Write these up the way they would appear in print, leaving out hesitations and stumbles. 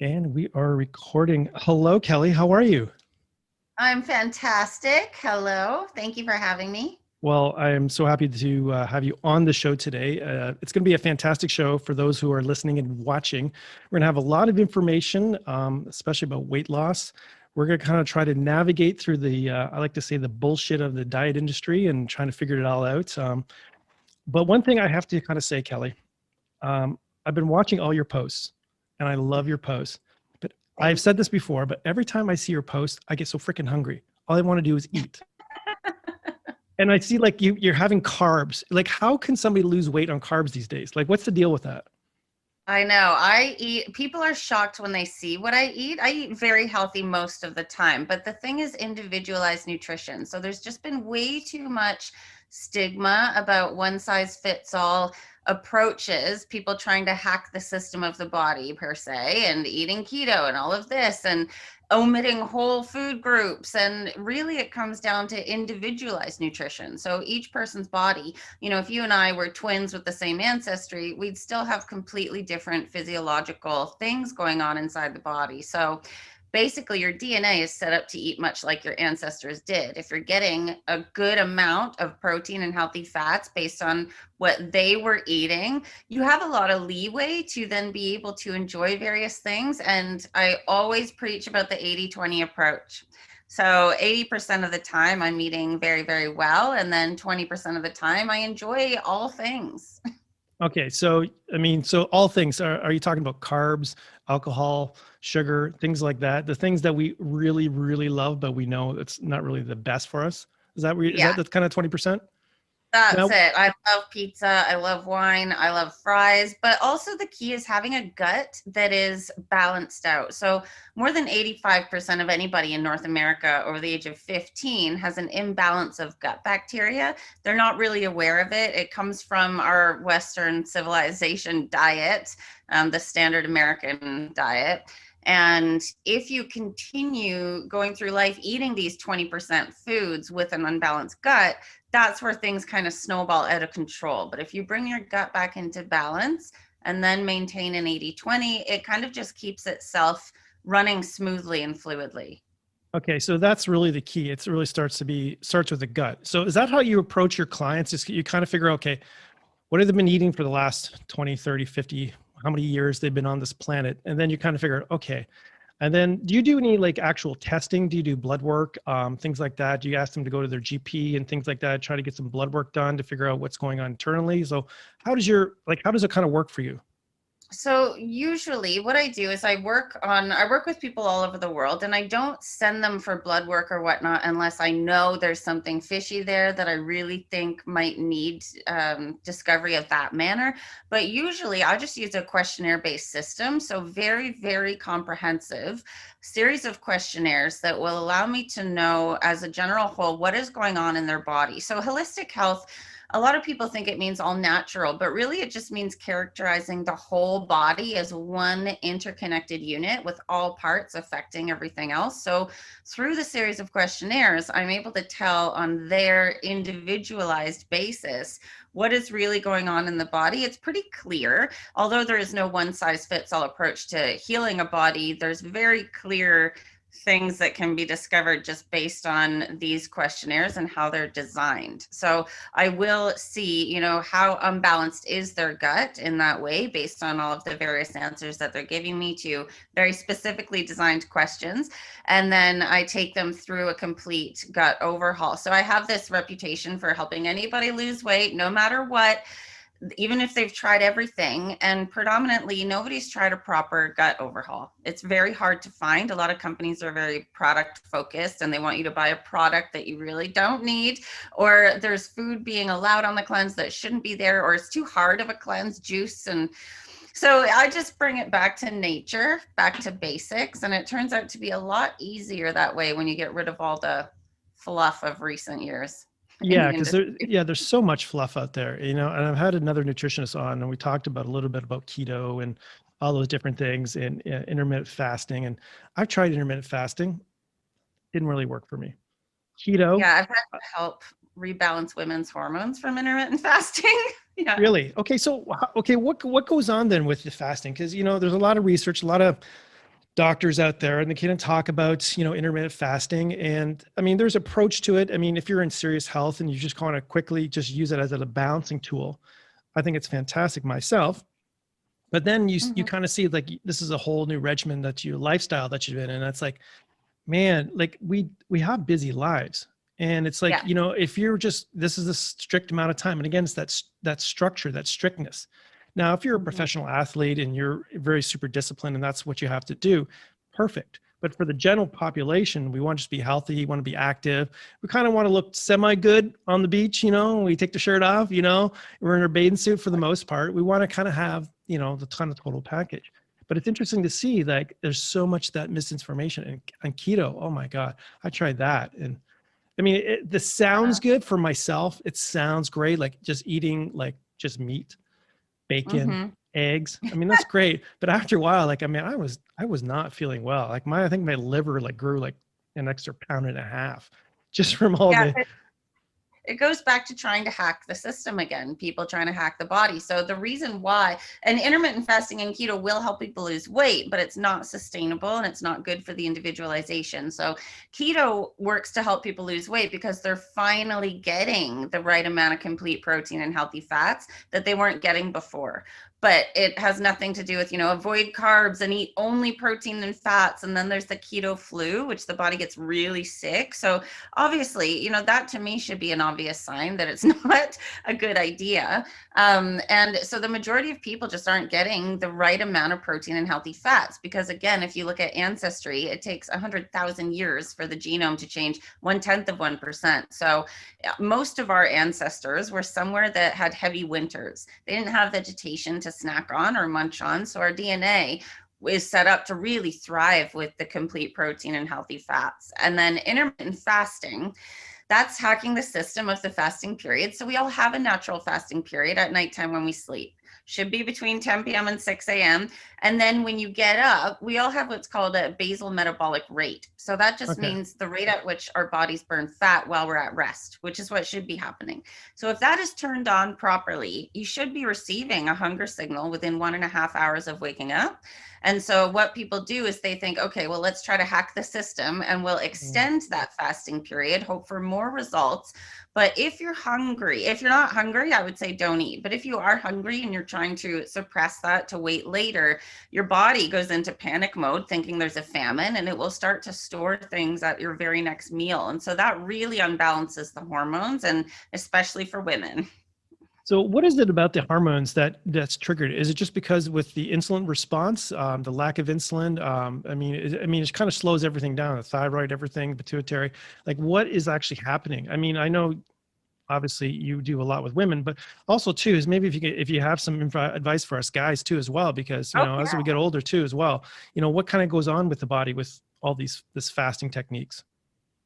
And we are recording. Hello, Kelly. How are you? I'm fantastic. Hello. Thank you for having me. Well, I am so happy to have you on the show today. It's going to be a fantastic show for those who are listening and watching. We're going to have a lot of information, especially about weight loss. We're going to kind of try to navigate through I like to say, the bullshit of the diet industry and trying to figure it all out. But one thing I have to kind of say, Kelly, I've been watching all your posts and I love your posts. But I've Thank said this before, but every time I see your post, I get so freaking hungry. All I want to do is eat. And I see like you're having carbs. Like, how can somebody lose weight on carbs these days? Like, what's the deal with that? I know. People are shocked when they see what I eat. I eat very healthy most of the time, but the thing is individualized nutrition. So there's just been way too much stigma about one size fits all approaches, people trying to hack the system of the body per se, and eating keto and all of this, and omitting whole food groups. And really it comes down to individualized nutrition. So each person's body, if you and I were twins with the same ancestry, we'd still have completely different physiological things going on inside the body. So basically your DNA is set up to eat much like your ancestors did. If you're getting a good amount of protein and healthy fats based on what they were eating, you have a lot of leeway to then be able to enjoy various things. And I always preach about the 80-20 approach. So 80% of the time I'm eating very, very well. And then 20% of the time I enjoy all things. Okay. So, so all things, are you talking about carbs, alcohol, sugar, things like that? The things that we really, really love, but we know it's not really the best for us. Is Yeah. that the kind of 20%? That's Now, it. I love pizza. I love wine. I love fries. But also, the key is having a gut that is balanced out. So, more than 85% of anybody in North America over the age of 15 has an imbalance of gut bacteria. They're not really aware of it. It comes from our Western civilization diet, the standard American diet. And if you continue going through life eating these 20% foods with an unbalanced gut, that's where things kind of snowball out of control. But if you bring your gut back into balance and then maintain an 80-20, it kind of just keeps itself running smoothly and fluidly. okay. So that's really the key. It really starts with the gut. So is that how you approach your clients? Is you kind of figure, okay, what have they been eating for the last 20, 30, 50, how many years they've been on this planet? And then you kind of figure, okay. And then do you do any like actual testing? Do you do blood work, things like that? Do you ask them to go to their GP and things like that, try to get some blood work done to figure out what's going on internally? So how does it kind of work for you? So usually what I do is I work with people all over the world, and I don't send them for blood work or whatnot unless I know there's something fishy there that I really think might need discovery of that manner. But usually I just use a questionnaire-based system. So very, very comprehensive series of questionnaires that will allow me to know as a general whole what is going on in their body. So holistic health, a lot of people think it means all natural, but really it just means characterizing the whole body as one interconnected unit with all parts affecting everything else. So through the series of questionnaires, I'm able to tell on their individualized basis what is really going on in the body. It's pretty clear. Although there is no one size fits all approach to healing a body, there's very clear things that can be discovered just based on these questionnaires and how they're designed. So I will see, how unbalanced is their gut in that way based on all of the various answers that they're giving me to very specifically designed questions. And then I take them through a complete gut overhaul. So I have this reputation for helping anybody lose weight, no matter what, even if they've tried everything. And predominantly nobody's tried a proper gut overhaul. It's very hard to find. A lot of companies are very product focused and they want you to buy a product that you really don't need, or there's food being allowed on the cleanse that shouldn't be there, or it's too hard of a cleanse, juice. And so I just bring it back to nature, back to basics, and it turns out to be a lot easier that way when you get rid of all the fluff of recent years in Yeah, the because industry. there's so much fluff out there, and I've had another nutritionist on, and we talked about a little bit about keto and all those different things and intermittent fasting. And I've tried intermittent fasting, didn't really work for me. Keto, Yeah, I've had to help rebalance women's hormones from intermittent fasting. Yeah. really? Okay, so okay, what goes on then with the fasting? Because there's a lot of research, a lot of doctors out there and they can talk about, intermittent fasting. And I mean, there's approach to it. I mean, if you're in serious health and you just want to quickly just use it as a balancing tool, I think it's fantastic myself. But then you Mhm. kind of see like this is a whole new regimen that you lifestyle that you've in. And that's like, man, like we have busy lives. And it's like, Yeah. if you're just, this is a strict amount of time. And again, it's that structure, that strictness. Now, if you're a Mhm. professional athlete and you're very super disciplined and that's what you have to do, perfect. But for the general population, we want to just be healthy, want to be active. We kind of want to look semi good on the beach, we take the shirt off, we're in our bathing suit for the most part. We want to kind of have, the kind of total package. But it's interesting to see like there's so much that misinformation and keto. Oh my God, I tried that. And I mean, this sounds good for myself. It sounds great. Like just eating like just meat, bacon, Mhm. eggs. I mean, that's great. But after a while, like, I mean, I was not feeling well. Like I think my liver like grew like an extra pound and a half just from all Yeah. the, It goes back to trying to hack the system again, people trying to hack the body. So the reason why, and intermittent fasting and keto will help people lose weight, but it's not sustainable and it's not good for the individualization. So keto works to help people lose weight because they're finally getting the right amount of complete protein and healthy fats that they weren't getting before. But it has nothing to do with, avoid carbs and eat only protein and fats. And then there's the keto flu, which the body gets really sick. So obviously, that to me should be an obvious sign that it's not a good idea. And so the majority of people just aren't getting the right amount of protein and healthy fats because, again, if you look at ancestry, it takes 100,000 years for the genome to change 1/10 of 1%. So most of our ancestors were somewhere that had heavy winters. They didn't have vegetation to snack on or munch on. So our DNA is set up to really thrive with the complete protein and healthy fats. And then intermittent fasting, that's hacking the system of the fasting period. So we all have a natural fasting period at nighttime when we sleep. Should be between 10 p.m. and 6 a.m. And then when you get up, we all have what's called a basal metabolic rate. So that just okay. means the rate at which our bodies burn fat while we're at rest, which is what should be happening. So if that is turned on properly, you should be receiving a hunger signal within 1.5 hours of waking up. And so what people do is they think, okay, well, let's try to hack the system and we'll Mm. extend that fasting period, hope for more results. But if you're hungry, if you're not hungry, I would say don't eat. But if you are hungry and you're trying to suppress that to wait later, your body goes into panic mode thinking there's a famine and it will start to store things at your very next meal. And so that really unbalances the hormones, and especially for women. So what is it about the hormones that's triggered? Is it just because with the insulin response, the lack of insulin? It kind of slows everything down, the thyroid, everything, pituitary. Like what is actually happening? I mean, I know obviously you do a lot with women, but also too is maybe if you have some advice for us guys too as well, because Oh, as we get older too as well, what kind of goes on with the body with all this fasting techniques?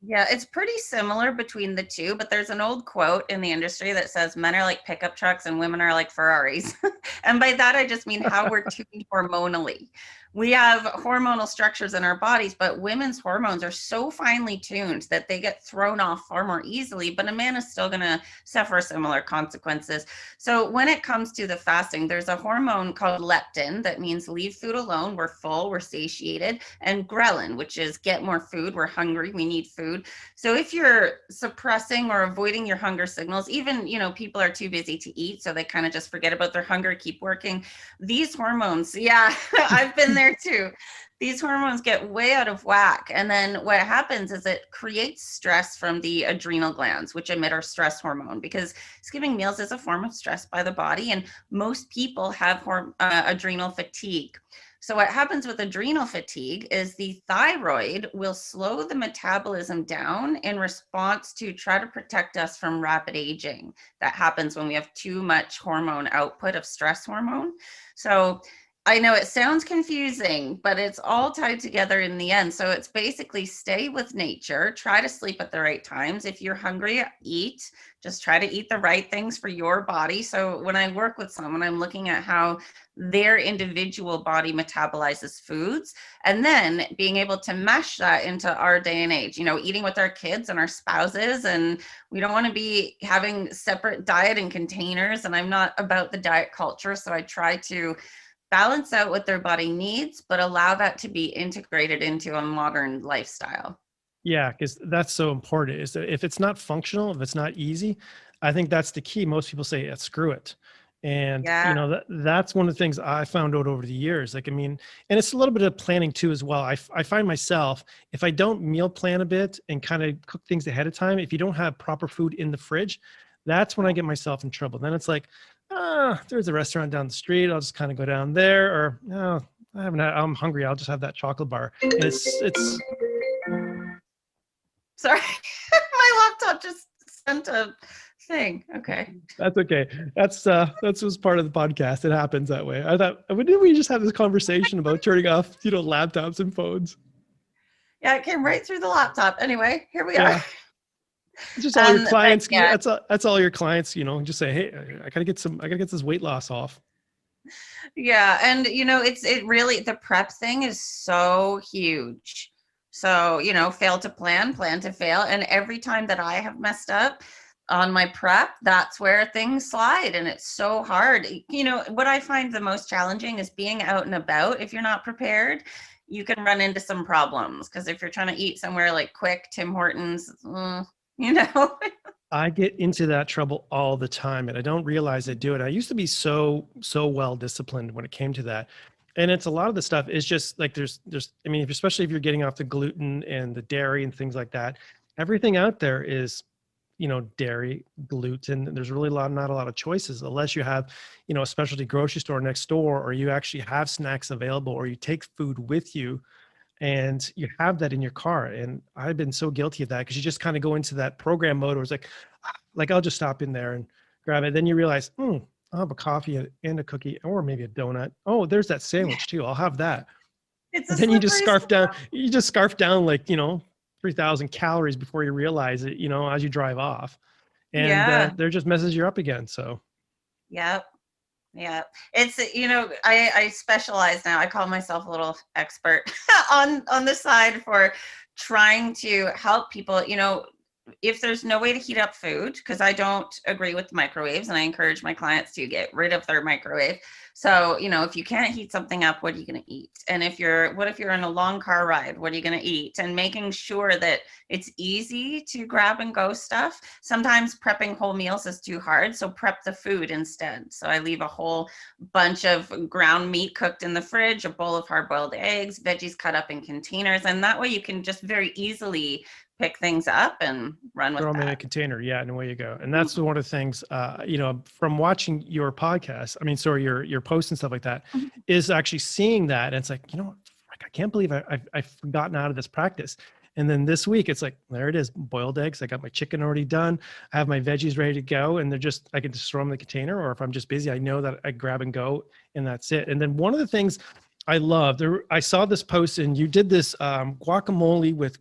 yeah, it's pretty similar between the two, but there's an old quote in the industry that says men are like pickup trucks and women are like Ferraris. And by that, I just mean how we're tuned hormonally. We have hormonal structures in our bodies, but women's hormones are so finely tuned that they get thrown off far more easily, but a man is still going to suffer similar consequences. So when it comes to the fasting, there's a hormone called leptin that means leave food alone. We're full, we're satiated, and ghrelin, which is get more food. We're hungry, we need food. So if you're suppressing or avoiding your hunger signals, even, people are too busy to eat, so they kind of just forget about their hunger, keep working. These hormones, yeah, I've been there too. These hormones get way out of whack. And then what happens is it creates stress from the adrenal glands, which emit our stress hormone, because skipping meals is a form of stress by the body. And most people have adrenal fatigue. So what happens with adrenal fatigue is the thyroid will slow the metabolism down in response to try to protect us from rapid aging. That happens when we have too much hormone output of stress hormone. So I know it sounds confusing, but it's all tied together in the end. So it's basically stay with nature, try to sleep at the right times. If you're hungry, eat. Just try to eat the right things for your body. So when I work with someone, I'm looking at how their individual body metabolizes foods, and then being able to mesh that into our day and age, eating with our kids and our spouses. And we don't want to be having separate diet and containers. And I'm not about the diet culture. So I try to balance out what their body needs, but allow that to be integrated into a modern lifestyle. Yeah, because that's so important. Is that if it's not functional, if it's not easy, I think that's the key. Most people say, yeah, screw it. And Yeah. that's one of the things I found out over the years. Like, I mean, and it's a little bit of planning too, as well. I find myself, if I don't meal plan a bit and kind of cook things ahead of time, if you don't have proper food in the fridge, that's when I get myself in trouble. Then it's like, there's a restaurant down the street. I'll just kind of go down there, or no, I'm hungry. I'll just have that chocolate bar. And it's Sorry, my laptop just sent a thing. Okay. That's okay. That's was part of the podcast. It happens that way. I thought, didn't we just have this conversation about turning off, laptops and phones? Yeah, it came right through the laptop. Anyway, here we Yeah. are. It's just all your clients. Yeah. That's all your clients, just say, hey, I gotta get this weight loss off. Yeah. And it really, the prep thing is so huge. So, fail to plan to fail. And every time that I have messed up on my prep, that's where things slide. And it's so hard. What I find the most challenging is being out and about. If you're not prepared, you can run into some problems. Because if you're trying to eat somewhere like quick, Tim Hortons, I get into that trouble all the time, and I don't realize I do it. I used to be so well disciplined when it came to that. And it's a lot of the stuff is just like I mean, especially if you're getting off the gluten and the dairy and things like that, everything out there is, dairy, gluten. There's really not a lot of choices unless you have, a specialty grocery store next door, or you actually have snacks available, or you take food with you and you have that in your car. And I've been so guilty of that, because you just kind of go into that program mode where it's like I'll just stop in there and grab it. Then you realize, I'll have a coffee and a cookie, or maybe a donut. Oh, there's that sandwich too. I'll have that. It's and then you just scarf down like, 3,000 calories before you realize it, as you drive off. And there just messes you up again. So. Yep. Yeah. It's, I specialize now. I call myself a little expert on the side for trying to help people, if there's no way to heat up food, because I don't agree with microwaves, and I encourage my clients to get rid of their microwave. So, if you can't heat something up, what are you going to eat? And what if you're in a long car ride? What are you going to eat? And making sure that it's easy to grab and go stuff. Sometimes prepping whole meals is too hard, so prep the food instead. So I leave a whole bunch of ground meat cooked in the fridge, a bowl of hard-boiled eggs, veggies cut up in containers, and that way you can just very easily pick things up and run with throw them that. in a container. Yeah. And away you go. And that's one of the things, from watching your podcast, your posts and stuff like that, is actually seeing that. And it's like, I can't believe I've gotten out of this practice. And then this week it's like, there it is, boiled eggs. I got my chicken already done. I have my veggies ready to go. And I can just throw them in the container, or if I'm just busy, I know that I grab and go, and that's it. And then one of the things I love, I saw this post, and you did this guacamole with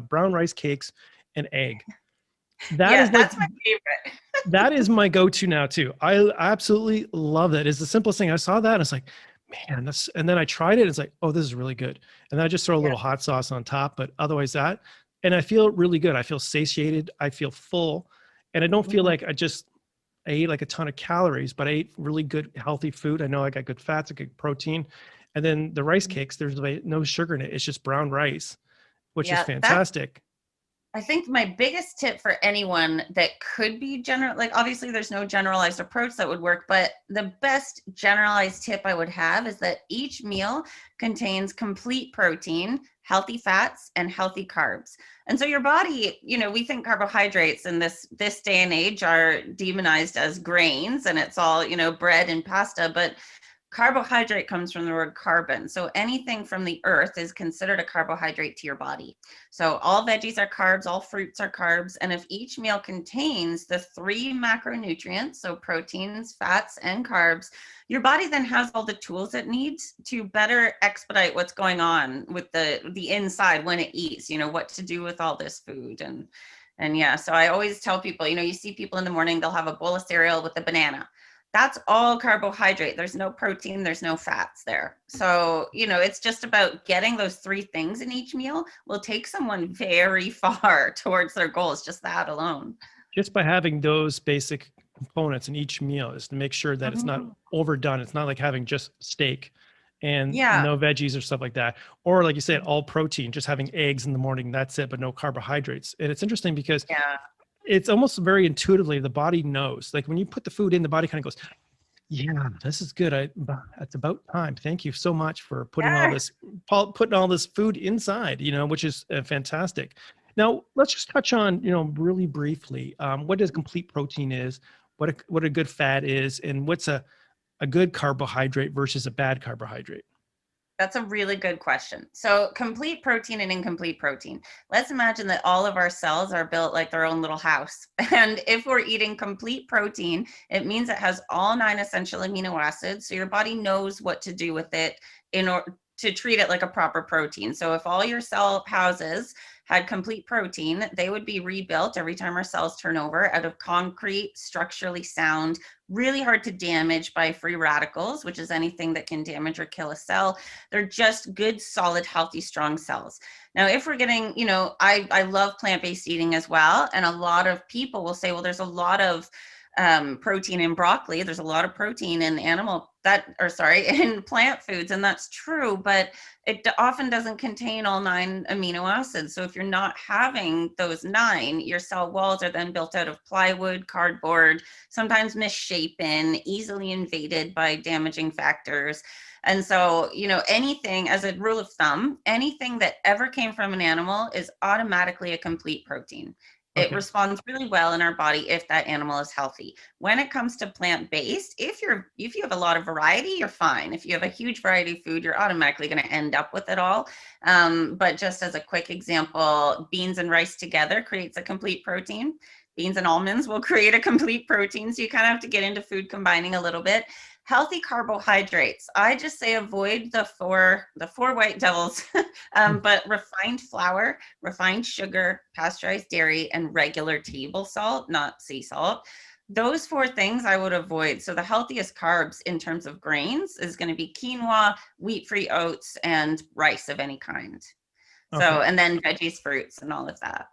brown rice cakes and egg. That's my favorite. That is my go-to now too. I absolutely love that. It's the simplest thing. I saw that and it's like, man, and then I tried it. And it's like, oh, this is really good. And then I just throw a little hot sauce on top, but otherwise and I feel really good. I feel satiated. I feel full, and I don't feel like I ate like a ton of calories, but I ate really good, healthy food. I know I got good fats, I got protein. And then the rice cakes, there's no sugar in it. It's just brown rice, which is fantastic. I think my biggest tip for anyone that could be obviously there's no generalized approach that would work, but the best generalized tip I would have is that each meal contains complete protein, healthy fats, and healthy carbs. And so your body, we think carbohydrates in this day and age are demonized as grains, and it's all, bread and pasta, but carbohydrate comes from the word carbon. So anything from the earth is considered a carbohydrate to your body. So all veggies are carbs, all fruits are carbs. And if each meal contains the 3 macronutrients, so proteins, fats, and carbs, your body then has all the tools it needs to better expedite what's going on with the inside when it eats, what to do with all this food. And yeah, so I always tell people, you see people in the morning, they'll have a bowl of cereal with a banana. That's all carbohydrate. There's no protein, there's no fats there. So, it's just about getting those 3 things in each meal will take someone very far towards their goals, just that alone. Just by having those basic components in each meal is to make sure that it's not Mhm. overdone. It's not like having just steak and Yeah. no veggies or stuff like that. Or like you said, all protein, just having eggs in the morning, that's it, but no carbohydrates. And it's interesting because Yeah. it's almost very intuitively, the body knows. Like when you put the food in, the body kind of goes, yeah, this is good. It's about time. Thank you so much for Yeah. putting all this food inside, which is fantastic. Now let's just touch on, really briefly, what is complete protein is, what a good fat is, and what's a good carbohydrate versus a bad carbohydrate. That's a really good question. So, complete protein and incomplete protein. Let's imagine that all of our cells are built like their own little house. And if we're eating complete protein, it means it has all 9 essential amino acids. So, your body knows what to do with it in order to treat it like a proper protein. So, if all your cell houses had complete protein, they would be rebuilt every time our cells turn over out of concrete, structurally sound, really hard to damage by free radicals, which is anything that can damage or kill a cell. They're just good, solid, healthy, strong cells. Now, if we're getting, I love plant-based eating as well. And a lot of people will say, well, there's a lot of protein in broccoli. There's a lot of protein in in plant foods. And that's true, but it often doesn't contain all 9 amino acids. So if you're not having those 9, your cell walls are then built out of plywood, cardboard, sometimes misshapen, easily invaded by damaging factors. And so, anything, as a rule of thumb, anything that ever came from an animal is automatically a complete protein. It Okay. responds really well in our body if that animal is healthy. When it comes to plant-based, if you have a lot of variety, you're fine. If you have a huge variety of food, you're automatically going to end up with it all. But just as a quick example, beans and rice together creates a complete protein. Beans and almonds will create a complete protein. So you kind of have to get into food combining a little bit. Healthy carbohydrates. I just say avoid the four white devils, but refined flour, refined sugar, pasteurized dairy, and regular table salt, not sea salt. Those 4 things I would avoid. So the healthiest carbs in terms of grains is going to be quinoa, wheat-free oats, and rice of any kind. So, Okay. and then veggies, fruits, and all of that.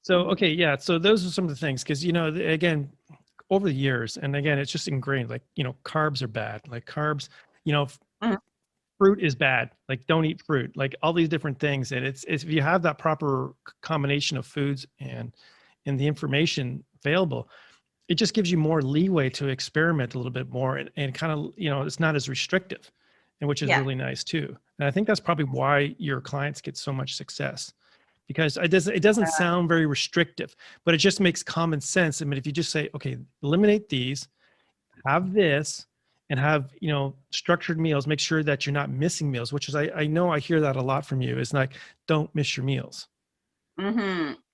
So, okay. Yeah. So those are some of the things, because, again, over the years, and again, it's just ingrained, like, carbs are bad, like carbs, you know, Mhm. fruit is bad, like don't eat fruit, like all these different things. And it's if you have that proper combination of foods and the information available, it just gives you more leeway to experiment a little bit more, and kind of, it's not as restrictive, and which is Yeah. really nice too. And I think that's probably why your clients get so much success, because it doesn't sound very restrictive, but it just makes common sense. I mean, if you just say, okay, eliminate these, have this, and have, structured meals, make sure that you're not missing meals, which is, I know I hear that a lot from you, is like, don't miss your meals.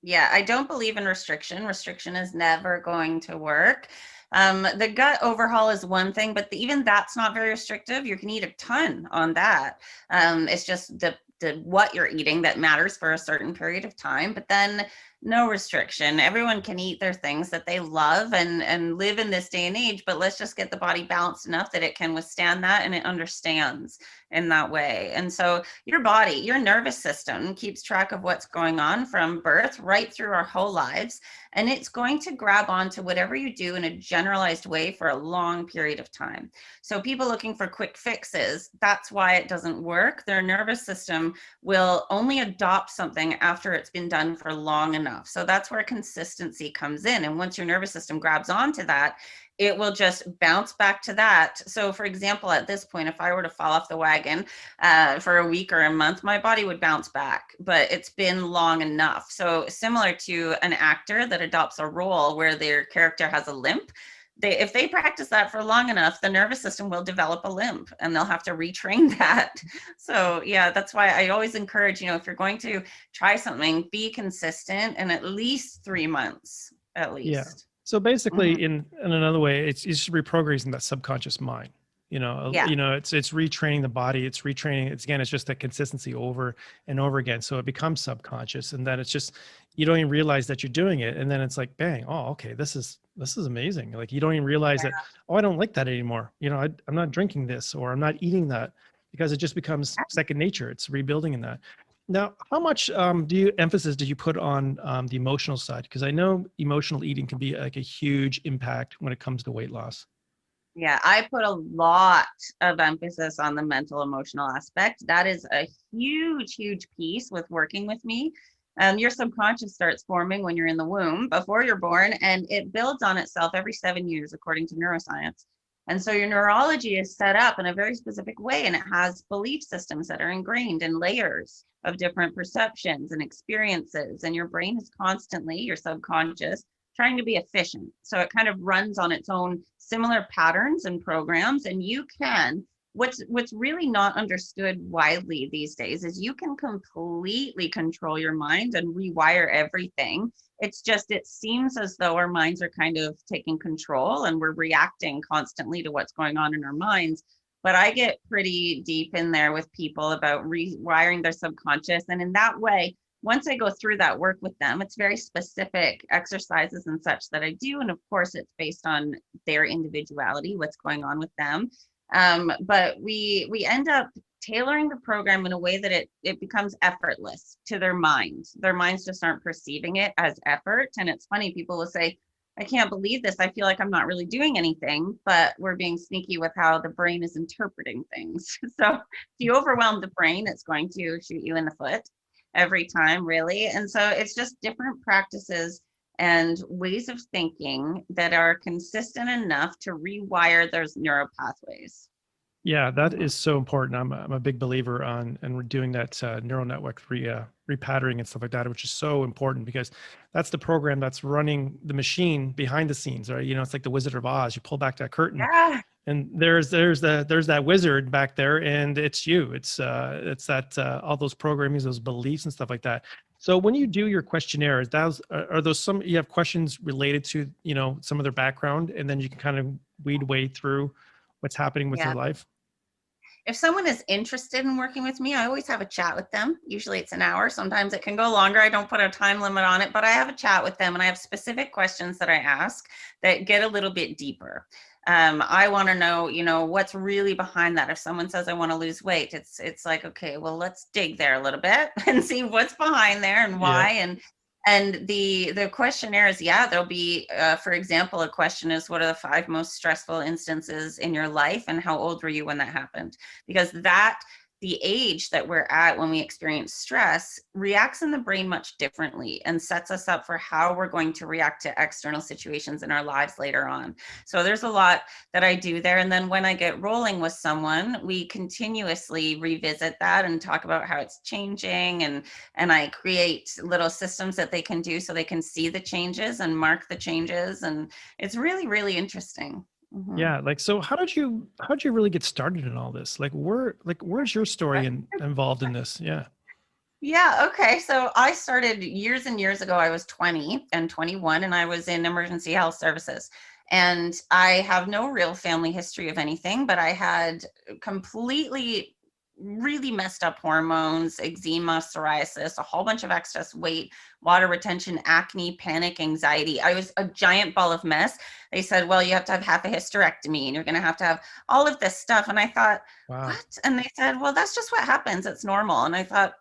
Yeah, I don't believe in restriction. Restriction is never going to work. The gut overhaul is one thing, but even that's not very restrictive. You can eat a ton on that. It's just the what you're eating that matters for a certain period of time. But then no restriction. Everyone can eat their things that they love and live in this day and age. But let's just get the body balanced enough that it can withstand that and it understands in that way. And so your body, your nervous system keeps track of what's going on from birth right through our whole lives. And it's going to grab onto whatever you do in a generalized way for a long period of time. So people looking for quick fixes, that's why it doesn't work. Their nervous system will only adopt something after it's been done for long enough. So that's where consistency comes in. And once your nervous system grabs onto that, it will just bounce back to that. So for example, at this point, if I were to fall off the wagon for a week or a month, my body would bounce back, but it's been long enough. So similar to an actor that adopts a role where their character has a limp, if they practice that for long enough, the nervous system will develop a limp and they'll have to retrain that. So yeah, that's why I always encourage, if you're going to try something, be consistent in at least 3 months, at Yeah. least. So Mhm. basically, in another way, it's just reprogramming that subconscious mind. Yeah. It's retraining the body. It's retraining. It's just that consistency over and over again. So it becomes subconscious, and then it's just, you don't even realize that you're doing it, and then it's like, bang! Oh, okay, this is amazing. Like you don't even realize that. Oh, I don't like that anymore. I'm not drinking this, or I'm not eating that, because it just becomes second nature. It's rebuilding in that. Now, how much emphasis do you put on the emotional side? Because I know emotional eating can be like a huge impact when it comes to weight loss. Yeah, I put a lot of emphasis on the mental emotional aspect. That is a huge, huge piece with working with me. Your subconscious starts forming when you're in the womb before you're born, and it builds on itself every 7 years, according to neuroscience. And so your neurology is set up in a very specific way, and it has belief systems that are ingrained in layers of different perceptions and experiences. And your brain is constantly, your subconscious, trying to be efficient. So it kind of runs on its own similar patterns and programs. And you can, what's really not understood widely these days is you can completely control your mind and rewire everything. It's just, it seems as though our minds are kind of taking control and we're reacting constantly to what's going on in our minds. But I get pretty deep in there with people about rewiring their subconscious. And in that way, once I go through that work with them, it's very specific exercises and such that I do. And of course, it's based on their individuality, what's going on with them. But we end up tailoring the program in a way that it becomes effortless to their minds. Their minds just aren't perceiving it as effort. And it's funny, people will say, I can't believe this. I feel like I'm not really doing anything, but we're being sneaky with how the brain is interpreting things. So if you overwhelm the brain, it's going to shoot you in the foot every time, really. And so it's just different practices and ways of thinking that are consistent enough to rewire those neural pathways. Yeah, that is so important. I'm a big believer on and we're doing that neural network repatterning and stuff like that, which is so important because that's the program that's running the machine behind the scenes, right? You know, it's like the Wizard of Oz. You pull back that curtain, Yeah. and there's that wizard back there, and it's you. It's that all those programmings, those beliefs, and stuff like that. So when you do your questionnaires, are those some you have questions related to some of their background, and then you can kind of weed way through what's happening with their Yeah. life. If someone is interested in working with me, I always have a chat with them. Usually it's an hour. Sometimes it can go longer. I don't put a time limit on it, but I have a chat with them and I have specific questions that I ask that get a little bit deeper. I want to know, what's really behind that. If someone says I want to lose weight, it's like, okay, well, let's dig there a little bit and see what's behind there and why. Yeah. And the questionnaires, there'll be, for example, a question is, what are the 5 most stressful instances in your life and how old were you when that happened? Because the age that we're at when we experience stress reacts in the brain much differently and sets us up for how we're going to react to external situations in our lives later on. So there's a lot that I do there. And then when I get rolling with someone, we continuously revisit that and talk about how it's changing. And I create little systems that they can do so they can see the changes and mark the changes. And it's really, really interesting. Mm-hmm. Yeah. Like, so how did you really get started in all this? Where's your story involved in this? Yeah. Yeah. Okay. So I started years and years ago. I was 20 and 21 and I was in emergency health services. And I have no real family history of anything, but I had completely really messed up hormones, eczema, psoriasis, a whole bunch of excess weight, water retention, acne, panic, anxiety. I was a giant ball of mess. They said, well, you have to have half a hysterectomy and you're going to have all of this stuff. And I thought, Wow. What? And they said, well, that's just what happens. It's normal. And I thought,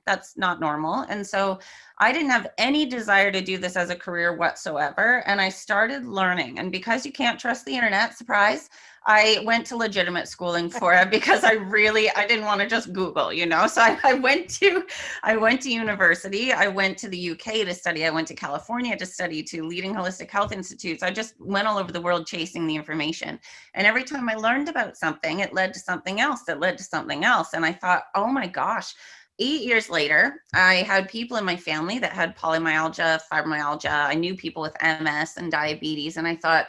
that's not normal. And so I didn't have any desire to do this as a career whatsoever. And I started learning. And because you can't trust the internet, surprise, I went to legitimate schooling for it because I didn't want to just Google, So I went to university. I went to the UK to study. I went to California to study, to leading holistic health institutes. I just went all over the world chasing the information. And every time I learned about something, it led to something else that led to something else. And I thought, oh my gosh, 8 years later, I had people in my family that had polymyalgia, fibromyalgia. I knew people with MS and diabetes. And I thought,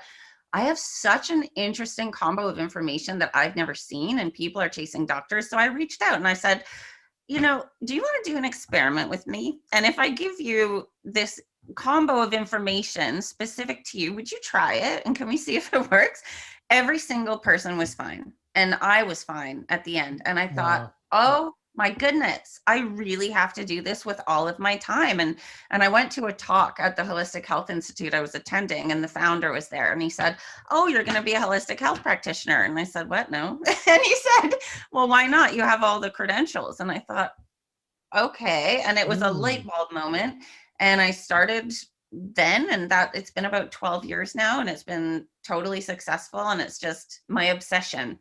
I have such an interesting combo of information that I've never seen, and people are chasing doctors. So I reached out and I said, do you want to do an experiment with me? And if I give you this combo of information specific to you, would you try it? And can we see if it works? Every single person was fine. And I was fine at the end. And I thought, oh my goodness, I really have to do this with all of my time. And I went to a talk at the Holistic Health Institute I was attending, and the founder was there, and he said, oh, you're going to be a holistic health practitioner. And I said, what? No. And he said, well, why not? You have all the credentials. And I thought, okay. And it was a light bulb moment. And I started then, and that it's been about 12 years now, and it's been totally successful. And it's just my obsession.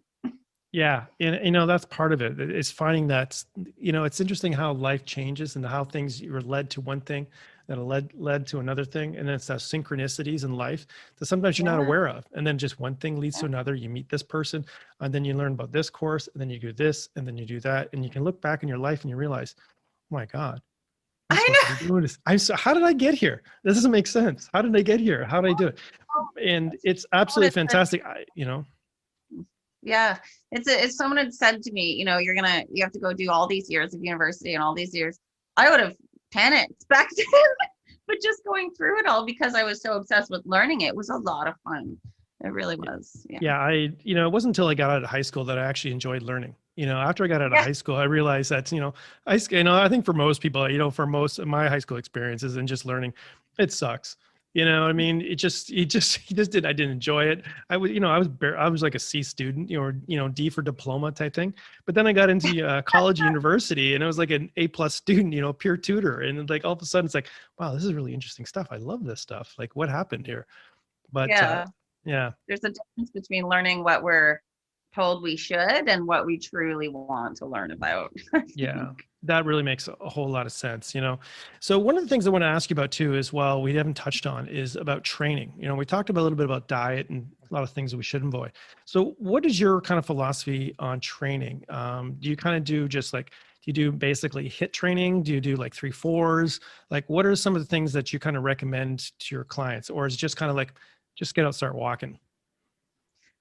Yeah, and that's part of it. It's finding that, it's interesting how life changes and how things you were led to one thing that led to another thing, and it's those synchronicities in life that sometimes you're not Yeah. aware of, and then just one thing leads to another. You meet this person, and then you learn about this course, and then you do this, and then you do that, and you can look back in your life and you realize, oh my God, I'm I supposed to be doing this. How did I get here? This doesn't make sense. How did I get here? How did I do it? And it's absolutely know. fantastic. Yeah, it's someone had said to me, you have to go do all these years of university and all these years. I would have panicked back then, but just going through it all because I was so obsessed with learning it was a lot of fun. It really was. Yeah. Yeah, it wasn't until I got out of high school that I actually enjoyed learning. After I got out of Yeah. high school, I realized that, I think for most people, for most of my high school experiences and just learning, it sucks. I mean, I didn't enjoy it. I was like a C student, or, D for diploma type thing. But then I got into college, university, and I was like an A+ student, peer tutor. And like all of a sudden it's like, wow, this is really interesting stuff. I love this stuff. Like, what happened here? But Yeah. yeah. There's a difference between learning what we're told we should and what we truly want to learn about. Yeah, that really makes a whole lot of sense. So one of the things I want to ask you about too, as well, we haven't touched on, is about training. We talked about a little bit about diet and a lot of things that we should avoid. So what is your kind of philosophy on training? Do you kind of do just like, do you do basically HIIT training? Do you do like 3-4s? Like, what are some of the things that you kind of recommend to your clients? Or is it just kind of like, just get out, start walking?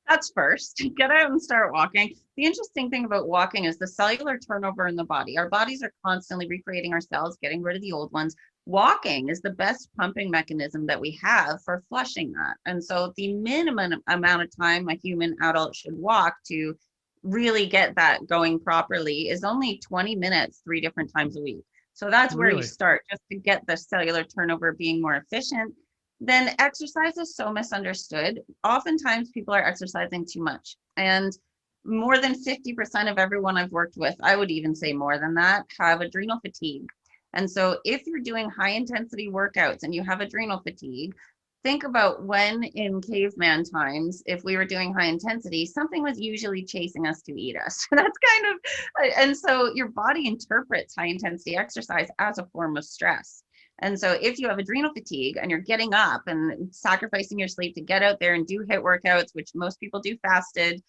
That's first. Get out and start walking. The interesting thing about walking is the cellular turnover in the body. Our bodies are constantly recreating our cells, getting rid of the old ones. Walking is the best pumping mechanism that we have for flushing that. And so the minimum amount of time a human adult should walk to really get that going properly is only 20 minutes, 3 different times a week. So that's where you Really? start, just to get the cellular turnover being more efficient. Then exercise is so misunderstood. Oftentimes people are exercising too much, and more than 50% of everyone I've worked with, I would even say more than that, have adrenal fatigue. And so if you're doing high intensity workouts and you have adrenal fatigue, think about when in caveman times, if we were doing high intensity, something was usually chasing us to eat us. That's kind of, and so your body interprets high intensity exercise as a form of stress. And so if you have adrenal fatigue and you're getting up and sacrificing your sleep to get out there and do HIIT workouts, which most people do fasted,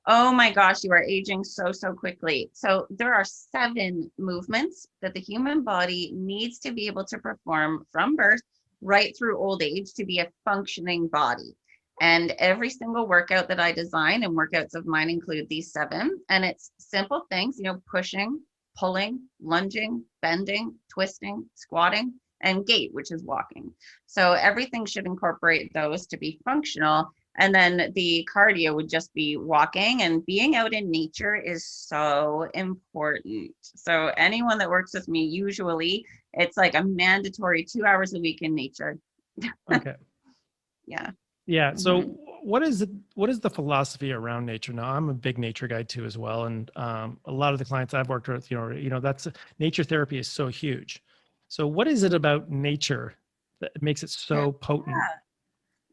oh my gosh, you are aging so, so quickly. So there are 7 movements that the human body needs to be able to perform from birth right through old age to be a functioning body. And every single workout that I design, and workouts of mine include these 7, and it's simple things, pushing, pulling, lunging, bending, twisting, squatting, and gait, which is walking. So everything should incorporate those to be functional. And then the cardio would just be walking, and being out in nature is so important. So anyone that works with me, usually it's like a mandatory 2 hours a week in nature. Okay. Yeah. Yeah. So Mhm. what is the philosophy around nature? Now, I'm a big nature guy too, as well. And a lot of the clients I've worked with, that's nature therapy is so huge. So what is it about nature that makes it so potent?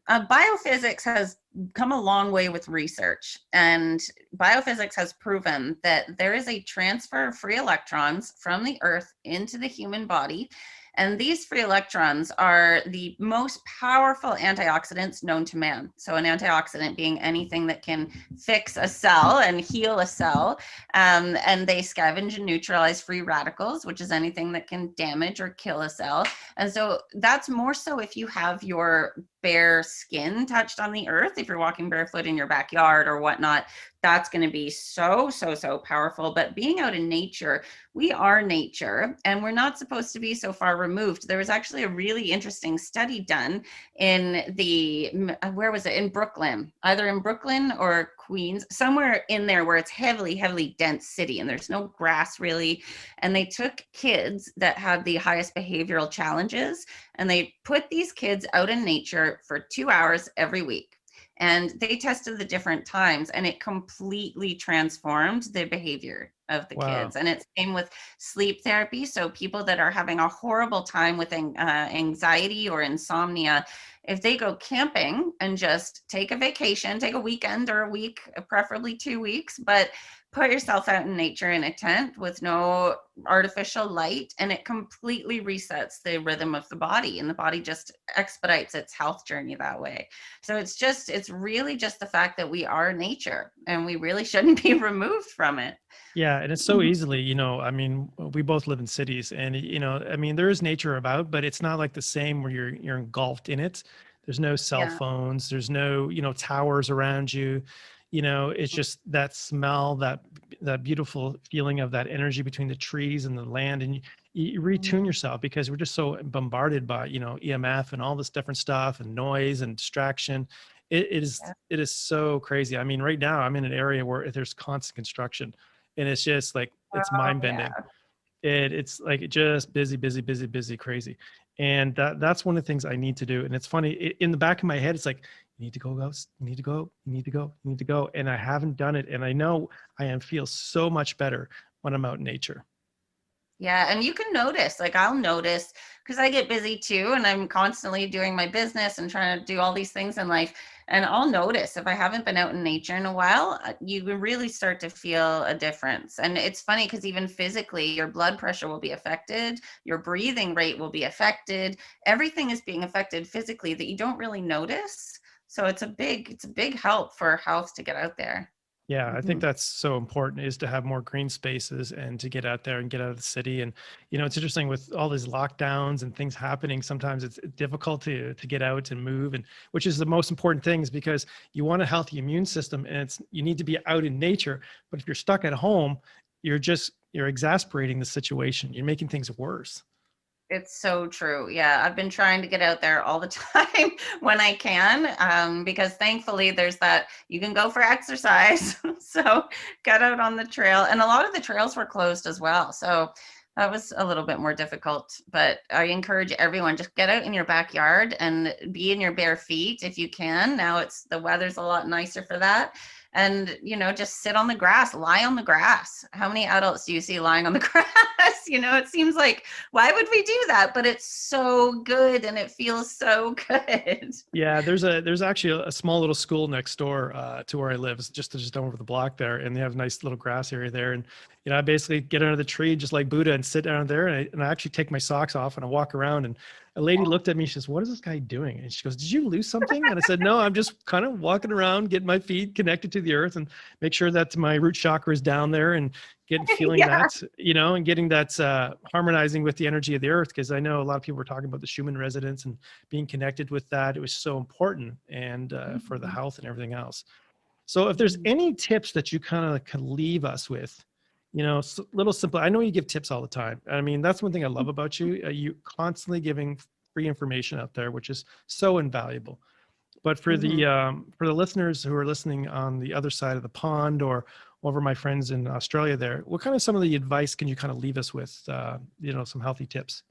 Biophysics has come a long way with research, and biophysics has proven that there is a transfer of free electrons from the earth into the human body. And these free electrons are the most powerful antioxidants known to man. So an antioxidant being anything that can fix a cell and heal a cell. And they scavenge and neutralize free radicals, which is anything that can damage or kill a cell. And so that's more so if you have your bare skin touched on the earth, if you're walking barefoot in your backyard or whatnot, that's going to be so, so, so powerful. But being out in nature, we are nature, and we're not supposed to be so far removed. There was actually a really interesting study done in where was it? In Brooklyn, either in Brooklyn or Queens, somewhere in there where it's heavily, heavily dense city and there's no grass really. And they took kids that had the highest behavioral challenges, and they put these kids out in nature for 2 hours every week. And they tested the different times, and it completely transformed the behavior. of the Wow. kids. And it's same with sleep therapy. So people that are having a horrible time with anxiety or insomnia, if they go camping and just take a vacation, take a weekend or a week, preferably 2 weeks, but put yourself out in nature in a tent with no artificial light, and it completely resets the rhythm of the body, and the body just expedites its health journey that way. So it's really just the fact that we are nature and we really shouldn't be removed from it. Yeah, and it's so easily, I mean, we both live in cities and I mean, there is nature about, but it's not like the same where you're engulfed in it. There's no cell Yeah. phones, there's no, towers around you. It's just that smell, that beautiful feeling of that energy between the trees and the land, and you retune Mhm. yourself because we're just so bombarded by, EMF and all this different stuff and noise and distraction. It is Yeah. it is so crazy. I mean, right now I'm in an area where there's constant construction, and it's just like it's Oh, mind yeah. bending. It's like just busy, busy, busy, busy, crazy. And that's one of the things I need to do. And it's funny, in the back of my head, it's like, you need to go, Ghost. You need to go. You need to go. You need to go. And I haven't done it. And I know feel so much better when I'm out in nature. Yeah, and you can notice, like I'll notice because I get busy too, and I'm constantly doing my business and trying to do all these things in life. And I'll notice if I haven't been out in nature in a while, you can really start to feel a difference. And it's funny because even physically, your blood pressure will be affected, your breathing rate will be affected. Everything is being affected physically that you don't really notice. So it's a big help for health to get out there. Yeah, I think Mhm. that's so important, is to have more green spaces and to get out there and get out of the city. And it's interesting with all these lockdowns and things happening. Sometimes it's difficult to get out and move, and which is the most important thing, is because you want a healthy immune system, and you need to be out in nature. But if you're stuck at home, you're exasperating the situation. You're making things worse. It's so true. Yeah, I've been trying to get out there all the time when I can, because thankfully there's that you can go for exercise. So get out on the trail, and a lot of the trails were closed as well. So that was a little bit more difficult. But I encourage everyone, just get out in your backyard and be in your bare feet if you can. Now the weather's a lot nicer for that. And just sit on the grass, lie on the grass. How many adults do you see lying on the grass? It seems like, why would we do that? But it's so good and it feels so good. Yeah, there's actually a small little school next door to where I live. It's just over the block there, and they have a nice little grass area there. And I basically get under the tree just like Buddha and sit down there, and I actually take my socks off and I walk around. And a lady looked at me. She says, "What is this guy doing?" And she goes, "Did you lose something?" And I said, "No, I'm just kind of walking around, getting my feet connected to the earth, and make sure that my root chakra is down there, and feeling Yeah. that, and getting that harmonizing with the energy of the earth." Because I know a lot of people were talking about the Schumann resonance and being connected with that. It was so important, and for the Mhm. health and everything else. So if there's Mhm. any tips that you kind of can leave us with, little simple, I know you give tips all the time. I mean, that's one thing I love about you. You constantly giving free information out there, which is so invaluable. But Mhm. for the listeners who are listening on the other side of the pond, or over my friends in Australia there, what kind of some of the advice can you kind of leave us with, some healthy tips?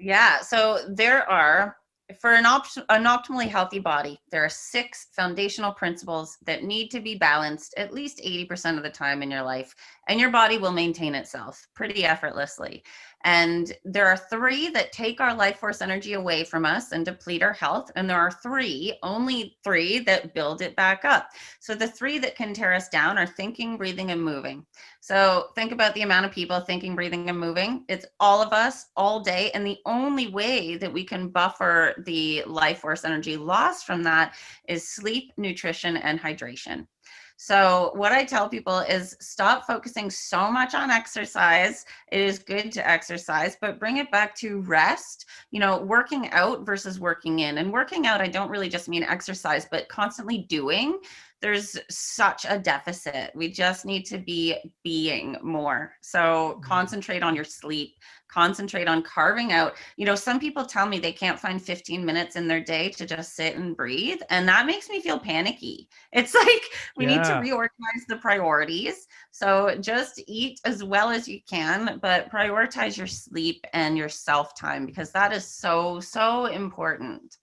Yeah, so there are, for an optimally healthy body, there are 6 foundational principles that need to be balanced at least 80% of the time in your life, and your body will maintain itself pretty effortlessly. And there are 3 that take our life force energy away from us and deplete our health, and there are only 3 that build it back up. So the 3 that can tear us down are thinking, breathing, and moving. So think about the amount of people thinking, breathing, and moving. It's all of us all day. And the only way that we can buffer the life force energy loss from that is sleep, nutrition, and hydration. So, what I tell people is stop focusing so much on exercise. It is good to exercise, but bring it back to rest, working out versus working in. And working out, I don't really just mean exercise, but constantly doing. There's such a deficit. We just need to be being more. So Mm. concentrate on your sleep, concentrate on carving out. Some people tell me they can't find 15 minutes in their day to just sit and breathe. And that makes me feel panicky. It's like we need to Yeah. reorganize the priorities. So just eat as well as you can, but prioritize your sleep and your self time because that is so, so important.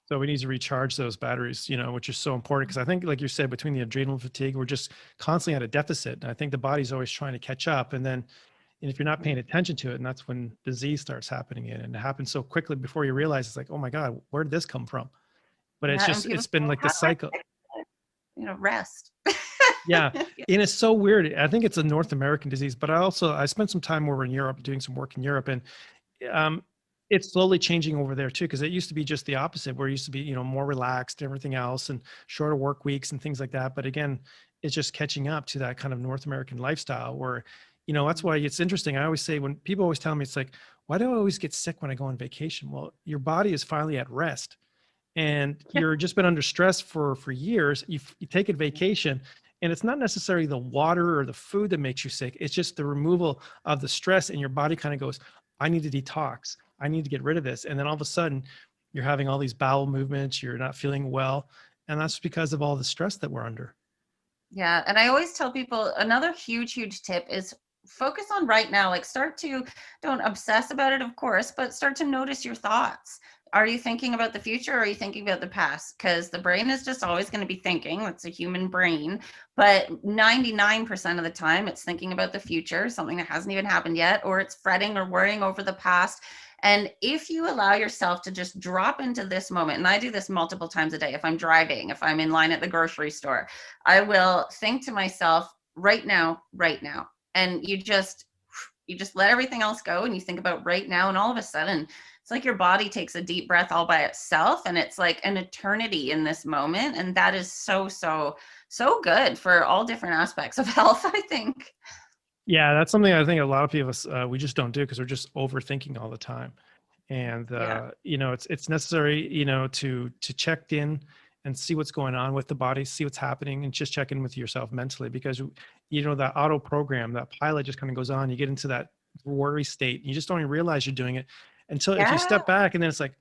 So we need to recharge those batteries, which is so important because I think, like you said, between the adrenal fatigue, we're just constantly at a deficit. And I think the body's always trying to catch up. And if you're not paying attention to it, and that's when disease starts happening, and it happens so quickly before you realize, it's like, oh my God, where did this come from? But Yeah, and people it's say, been well, like the how do I cycle. fix it? Rest. Yeah. Yeah. And it's so weird. I think it's a North American disease, but I spent some time over in Europe doing some work in Europe, and um, it's slowly changing over there too, because it used to be just the opposite, where it used to be, more relaxed, everything else, and shorter work weeks and things like that. But again, it's just catching up to that kind of North American lifestyle where, that's why it's interesting. I always say, when people always tell me, it's like, why do I always get sick when I go on vacation? Well, your body is finally at rest, and you're just been under stress for years. You take a vacation, and it's not necessarily the water or the food that makes you sick. It's just the removal of the stress, and your body kind of goes, I need to detox. I need to get rid of this. And then all of a sudden you're having all these bowel movements, you're not feeling well. And that's because of all the stress that we're under. Yeah. And I always tell people another huge tip is focus on right now. Like don't obsess about it, of course, but start to notice your thoughts. Are you thinking about the future, or are you thinking about the past? Because the brain is just always going to be thinking. It's a human brain. But 99% of the time, it's thinking about the future, something that hasn't even happened yet, or it's fretting or worrying over the past. And if you allow yourself to just drop into this moment, and I do this multiple times a day, if I'm driving, if I'm in line at the grocery store, I will think to myself, right now, right now. And you just let everything else go, and you think about right now, and all of a sudden it's like your body takes a deep breath all by itself, and it's like an eternity in this moment. And that is so good for all different aspects of health, I think. Yeah, that's something I think a lot of people, we just don't do because we're just overthinking all the time. And Yeah. it's necessary, to check in and see what's going on with the body, see what's happening, and just check in with yourself mentally, because that auto program, that pilot just kind of goes on. You get into that worry state, and you just don't even realize you're doing it until if you Yeah. step back, and then it's like,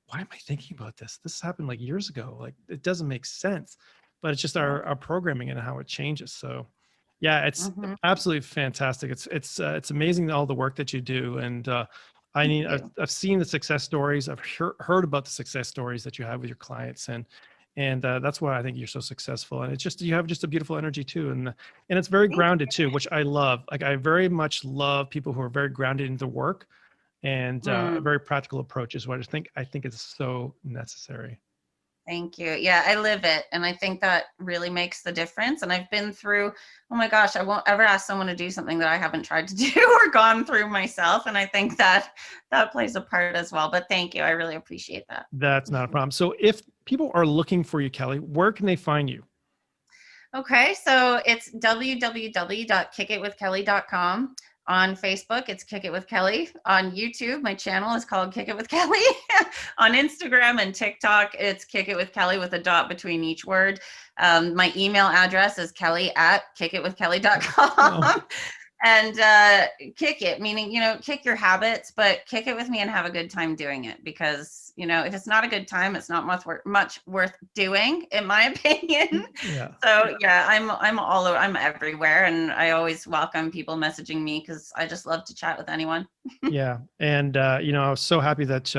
why am I thinking about this? This happened like years ago. Like, it doesn't make sense. But it's just our programming and how it changes. So yeah, it's Mhm. absolutely fantastic. It's amazing, all the work that you do. And Thank I've you. seen the success stories. I've heard about the success stories that you have with your clients, and that's why I think you're so successful. And it's just, you have just a beautiful energy too, and it's very Thank grounded too, which I love. Like, I very much love people who are very grounded in their work, and you. a very practical approach is what I think is so necessary. Thank you. Yeah, I live it. And I think that really makes the difference. And I've been through, oh my gosh, I won't ever ask someone to do something that I haven't tried to do or gone through myself. And I think that plays a part as well. But thank you. I really appreciate that. That's not a problem. So if people are looking for you, Kelly, where can they find you? Okay, so it's www.kickitwithkelly.com. On Facebook, it's Kick It With Kelly. On YouTube, my channel is called Kick It With Kelly. On Instagram and TikTok, it's Kick It With Kelly with a dot between each word. My email address is kelly@kickitwithkelly.com. Oh, And kick it, meaning, kick your habits, but kick it with me and have a good time doing it. Because, if it's not a good time, it's not much worth doing, in my opinion. yeah. So yeah, I'm all over, I'm everywhere, and I always welcome people messaging me because I just love to chat with anyone. Yeah. And, I was so happy that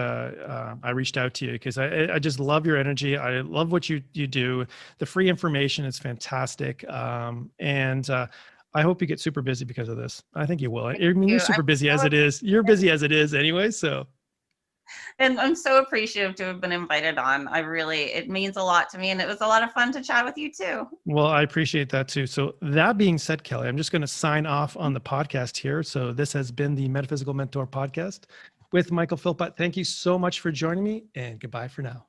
I reached out to you, because I just love your energy. I love what you do. The free information is fantastic. And I hope you get super busy because of this. I think you will. I mean, you're You, super I'm busy as so it is. You're busy as it is anyway. So, and I'm so appreciative to have been invited on. It means a lot to me, and it was a lot of fun to chat with you too. well, I appreciate that too. So that being said, Kelly, I'm just going to sign off on the podcast here. So this has been the Metaphysical Mentor podcast with Michael Philpott. Thank you so much for joining me, and goodbye for now.